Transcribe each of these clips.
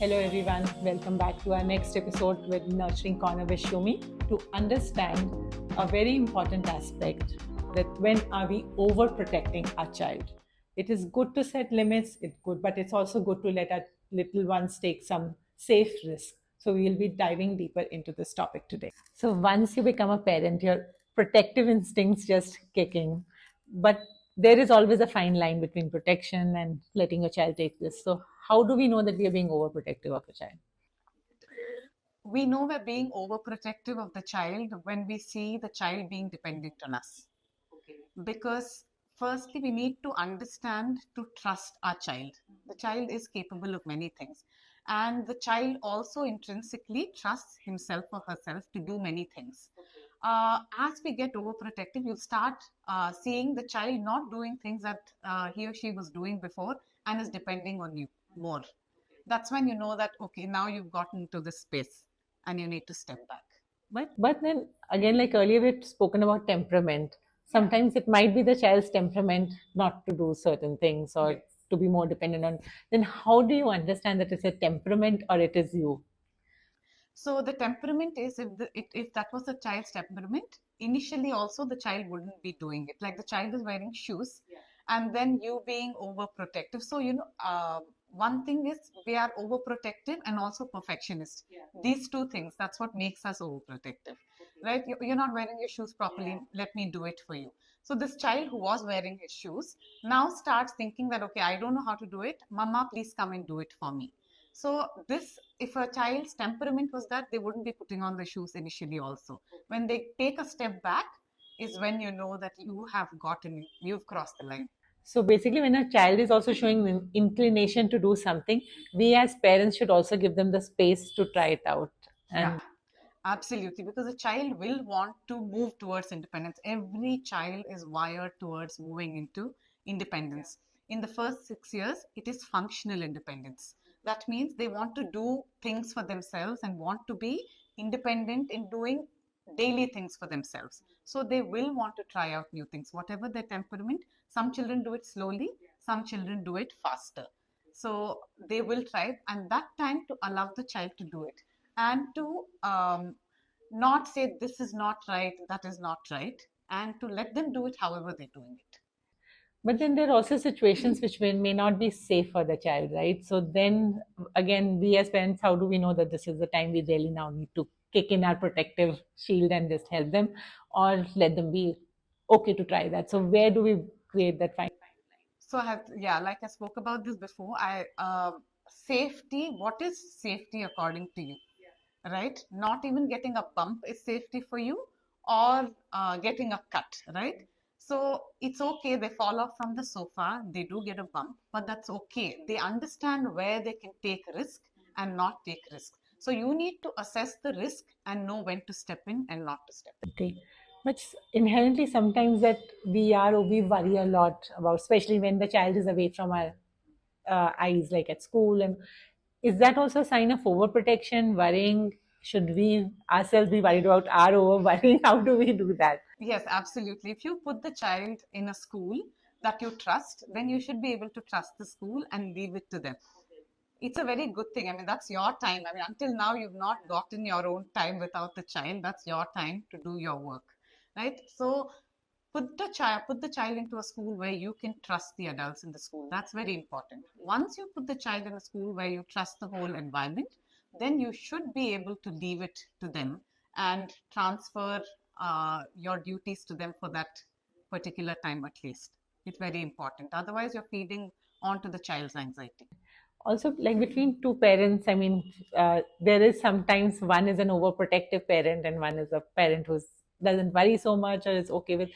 Hello everyone, welcome back to our next episode with Nurturing Corner with Shumee to understand a very important aspect that when are we overprotecting our child? It is good to set limits, it's good, but it's also good to let our little ones take some safe risk. So we will be diving deeper into this topic today. So once you become a parent, your protective instincts just kick in. But there is always a fine line between protection and letting a child take this. So how do we know that we are being overprotective of a child? We know we're being overprotective of the child when we see the child being dependent on us. Because firstly, we need to understand to trust our child. The child is capable of many things. And the child also intrinsically trusts himself or herself to do many things. As we get overprotective, you'll start seeing the child not doing things that he or she was doing before and is depending on you more. That's when you know that, okay, now you've gotten to this space and you need to step back. But then again, like earlier we've spoken about temperament. Sometimes it might be the child's temperament not to do certain things or to be more dependent on. Then how do you understand that it's a temperament or it is you? So the temperament is if that was the child's temperament, initially also the child wouldn't be doing it. Like the child is wearing shoes, and then you being overprotective. So one thing is we are overprotective and also perfectionist. These two things, that's what makes us overprotective, right? You're not wearing your shoes properly. Let me do it for you. So this child who was wearing his shoes now starts thinking that, okay, I don't know how to do it. Mama, please come and do it for me. So this, if a child's temperament was that, they wouldn't be putting on the shoes initially also. When they take a step back is when you know that you've crossed the line. So basically, when a child is also showing an inclination to do something, we as parents should also give them the space to try it out. Yeah, And absolutely. Because a child will want to move towards independence. Every child is wired towards moving into independence. In the first 6 years, it is functional independence. That means they want to do things for themselves and want to be independent in doing daily things for themselves. So they will want to try out new things, whatever their temperament. Some children do it slowly, some children do it faster. So they will try it, and that time to allow the child to do it and to not say this is not right, that is not right, and to let them do it however they're doing it. but then there are also situations which may not be safe for the child, right? So then again, we as parents, how do we know that this is the time we really now need to kick in our protective shield and just help them, or let them be okay to try that? So where do we create that fine? So I have, yeah, like I spoke about this before. Safety. What is safety according to you? Right? Not even getting a bump is safety for you, or getting a cut, right? So it's okay, they fall off from the sofa, they do get a bump, but that's okay. They understand where they can take risk and not take risk. So you need to assess the risk and know when to step in and not to step in. Okay. But inherently, sometimes that we worry a lot about, especially when the child is away from our eyes, like at school. And is that also a sign of overprotection, worrying? Should we ourselves be worried about our over worrying? How do we do that? Yes, absolutely. If you put the child in a school that you trust, then you should be able to trust the school and leave it to them. It's a very good thing. I mean, that's your time. I mean, until now, you've not gotten your own time without the child. That's your time to do your work, right? So put the child into a school where you can trust the adults in the school. That's very important. Once you put the child in a school where you trust the whole environment, then you should be able to leave it to them and transfer your duties to them for that particular time at least. It's very important. Otherwise, you're feeding onto the child's anxiety. Also, like between two parents, I mean, there is sometimes one is an overprotective parent and one is a parent who doesn't worry so much or is okay with.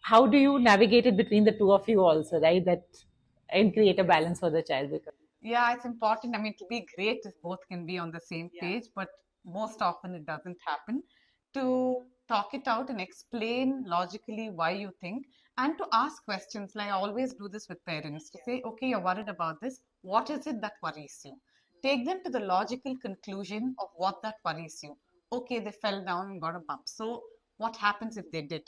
How do you navigate it between the two of you also, right? That and create a balance for the child because Yeah, it's important. I mean, it would be great if both can be on the same page, but most often it doesn't happen. To talk it out and explain logically why you think, and to ask questions. Like I always do this with parents to say, okay, you're worried about this. What is it that worries you? Take them to the logical conclusion of what that worries you. Okay, they fell down and got a bump. So, what happens if they did?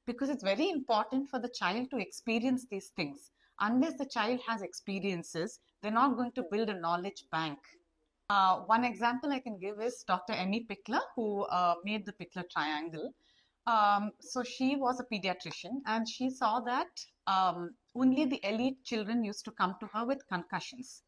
Because it's very important for the child to experience these things. Unless the child has experiences, they're not going to build a knowledge bank. One example I can give is Dr. Emmy Pickler, who made the Pickler triangle. So she was a pediatrician, and she saw that only the elite children used to come to her with concussions.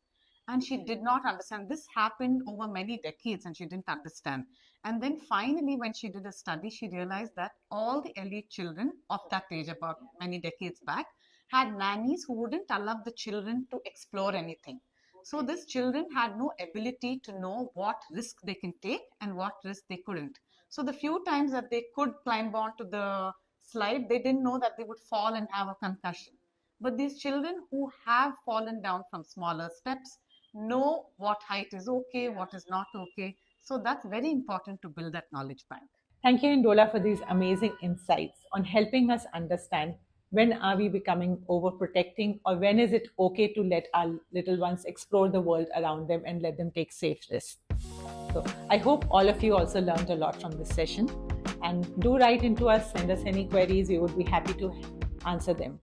And she did not understand. This happened over many decades, and she didn't understand. And then finally, when she did a study, she realized that all the elite children of that age, about many decades back, had nannies who wouldn't allow the children to explore anything. So these children had no ability to know what risk they can take and what risk they couldn't. So the few times that they could climb onto the slide, they didn't know that they would fall and have a concussion. But these children who have fallen down from smaller steps know what height is okay, what is not okay. So that's very important to build that knowledge bank. Thank you, Indola, for these amazing insights on helping us understand when are we becoming overprotecting, or when is it okay to let our little ones explore the world around them and let them take safe risks. So I hope all of you also learned a lot from this session. And do write into us, send us any queries. We would be happy to answer them.